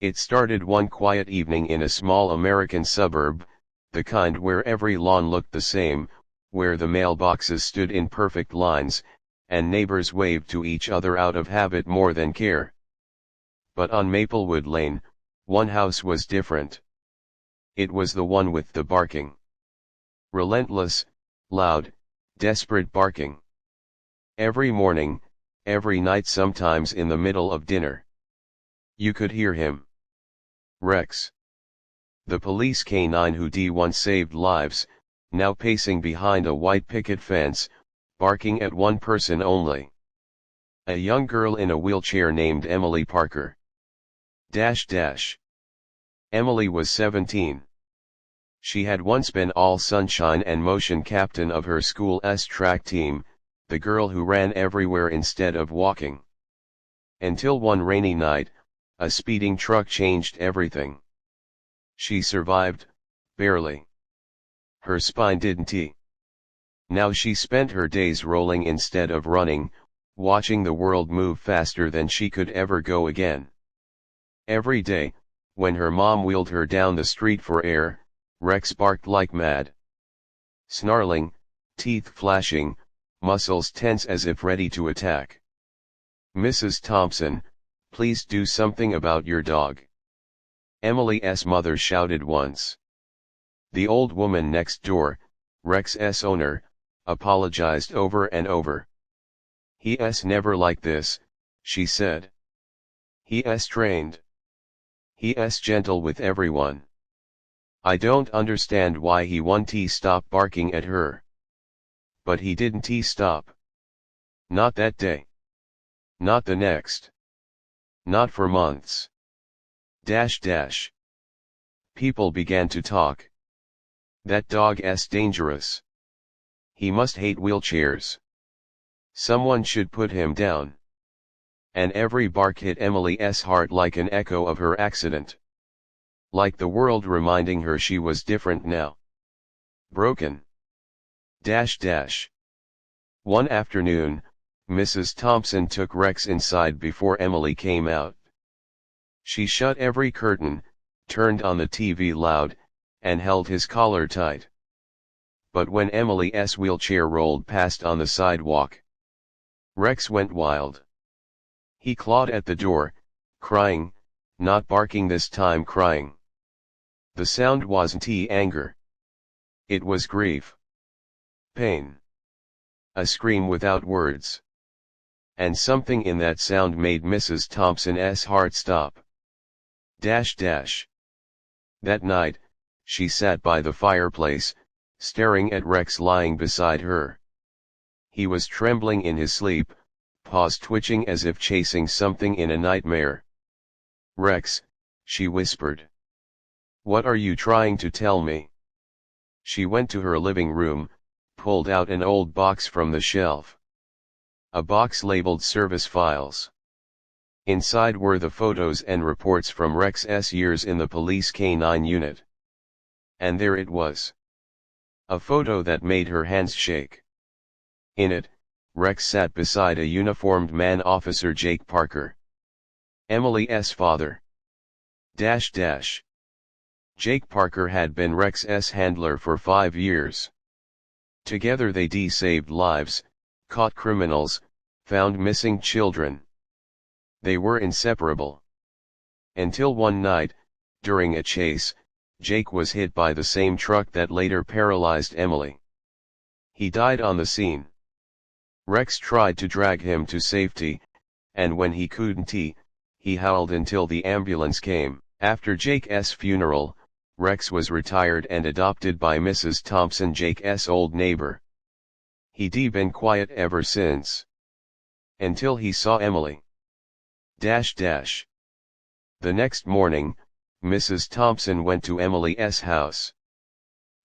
It started one quiet evening in a small American suburb, the kind where every lawn looked the same, where the mailboxes stood in perfect lines, and neighbors waved to each other out of habit more than care. But on Maplewood Lane, one house was different. It was the one with the barking. Relentless, loud, desperate barking. Every morning, every night, sometimes in the middle of dinner. You could hear him. Rex. The police canine who once saved lives, now pacing behind a white picket fence, barking at one person only. A young girl in a wheelchair named Emily Parker. Emily was 17. She had once been all sunshine and motion captain of her school's track team, the girl who ran everywhere instead of walking. Until one rainy night, a speeding truck changed everything. She survived, barely. Her spine didn't. Now she spent her days rolling instead of running, watching the world move faster than she could ever go again. Every day, when her mom wheeled her down the street for air, Rex barked like mad. Snarling, teeth flashing, muscles tense as if ready to attack. "Mrs. Thompson, please do something about your dog," Emily's mother shouted once. The old woman next door, Rex's owner, apologized over and over. "He's never like this," she said. "He's trained. He's gentle with everyone. I don't understand why he won't stop barking at her." But he didn't stop. Not that day. Not the next. Not for months. People began to talk. "That dog's dangerous. He must hate wheelchairs. Someone should put him down." And every bark hit Emily's heart like an echo of her accident. Like the world reminding her she was different now. Broken. One afternoon, Mrs. Thompson took Rex inside before Emily came out. She shut every curtain, turned on the TV loud, and held his collar tight. But when Emily's wheelchair rolled past on the sidewalk, Rex went wild. He clawed at the door, crying, not barking this time, crying. The sound wasn't anger. It was grief. Pain. A scream without words. And something in that sound made Mrs. Thompson's heart stop. That night, she sat by the fireplace, staring at Rex lying beside her. He was trembling in his sleep, paws twitching as if chasing something in a nightmare. "Rex," she whispered. "What are you trying to tell me?" She went to her living room, pulled out an old box from the shelf. A box labeled service files. Inside were the photos and reports from Rex's years in the police canine unit. And there it was. A photo that made her hands shake. In it, Rex sat beside a uniformed man, Officer Jake Parker. Emily's father. Jake Parker had been Rex's handler for 5 years. Together they saved lives, caught criminals, found missing children. They were inseparable. Until one night, during a chase, Jake was hit by the same truck that later paralyzed Emily. He died on the scene. Rex tried to drag him to safety, and when he couldn't, he howled until the ambulance came. After Jake's funeral, Rex was retired and adopted by Mrs. Thompson, Jake's old neighbor. He'd been quiet ever since. Until he saw Emily. The next morning, Mrs. Thompson went to Emily's house.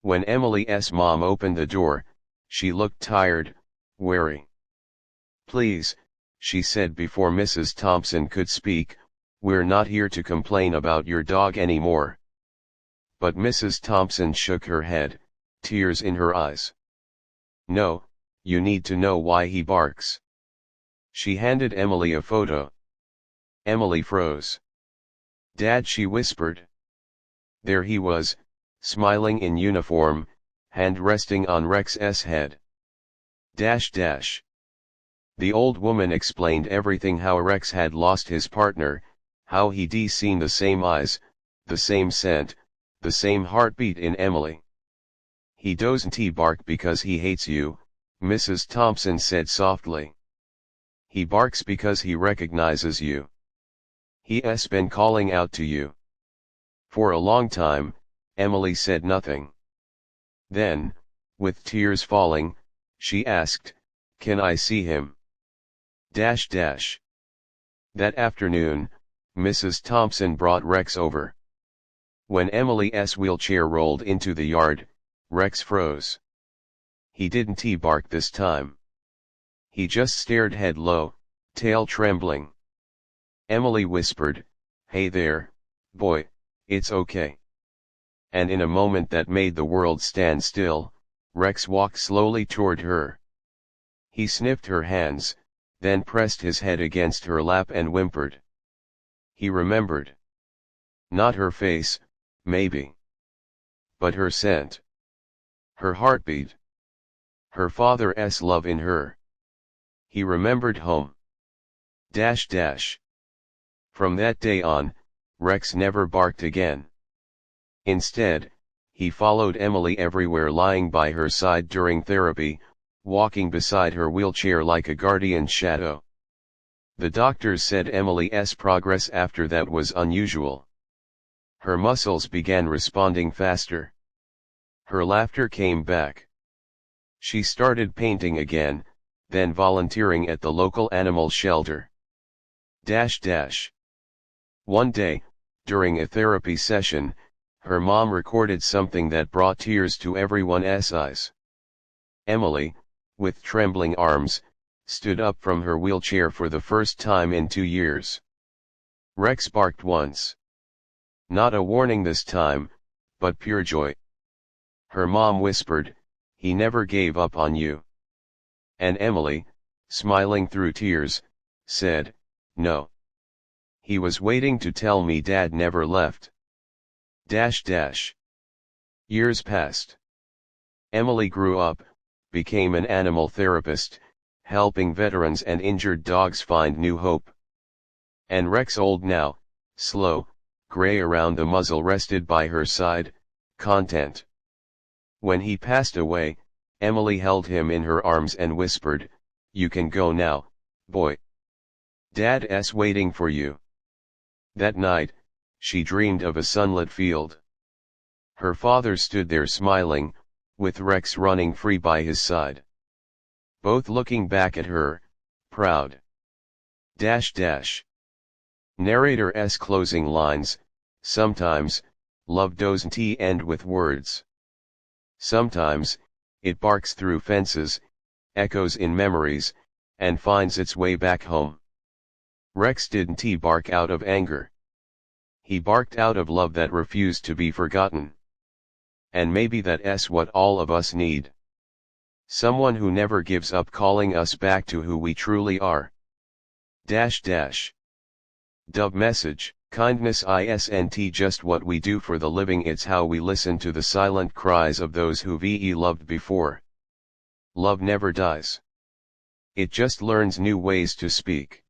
When Emily's mom opened the door, she looked tired, wary. "Please," she said before Mrs. Thompson could speak, "we're not here to complain about your dog anymore." But Mrs. Thompson shook her head, tears in her eyes. "No, you need to know why he barks." She handed Emily a photo. Emily froze. Dad, she whispered. There he was, smiling in uniform, hand resting on Rex's head. Dash dash. The old woman explained everything, how Rex had lost his partner, how he'd seen the same eyes, the same scent, the same heartbeat in Emily. He doesn't bark because he hates you, Mrs. Thompson said softly. He barks because he recognizes you. He's been calling out to you. For a long time, Emily said nothing. Then, with tears falling, she asked, "Can I see him?" Dash dash. That afternoon, Mrs. Thompson brought Rex over. When Emily's wheelchair rolled into the yard, Rex froze. He didn't bark this time. He just stared head low, tail trembling. Emily whispered, "Hey there, boy, it's okay." And in a moment that made the world stand still, Rex walked slowly toward her. He sniffed her hands, then pressed his head against her lap and whimpered. He remembered. Not her face, maybe. But her scent. Her heartbeat. Her father's love in her. He remembered home. Dash dash. From that day on, Rex never barked again. Instead, he followed Emily everywhere, lying by her side during therapy, walking beside her wheelchair like a guardian shadow. The doctors said Emily's progress after that was unusual. Her muscles began responding faster. Her laughter came back. She started painting again, then volunteering at the local animal shelter. Dash dash. One day, during a therapy session, her mom recorded something that brought tears to everyone's eyes. Emily, with trembling arms, stood up from her wheelchair for the first time in 2 years. Rex barked once. Not a warning this time, but pure joy. Her mom whispered, "He never gave up on you." And Emily, smiling through tears, said, "No. He was waiting to tell me Dad never left." Dash dash. Years passed. Emily grew up, became an animal therapist, helping veterans and injured dogs find new hope. And Rex, old now, slow, gray around the muzzle, rested by her side, content. When he passed away, Emily held him in her arms and whispered, "You can go now, boy. Dad's waiting for you." That night, she dreamed of a sunlit field. Her father stood there smiling, with Rex running free by his side. Both looking back at her, proud. Dash dash. Narrator's closing lines: sometimes, love doesn't end with words. Sometimes, it barks through fences, echoes in memories, and finds its way back home. Rex didn't bark out of anger. He barked out of love that refused to be forgotten. And maybe that's what all of us need. Someone who never gives up calling us back to who we truly are. Dash dash. Dub message: kindness isn't just what we do for the living, it's how we listen to the silent cries of those who've loved before. Love never dies. It just learns new ways to speak.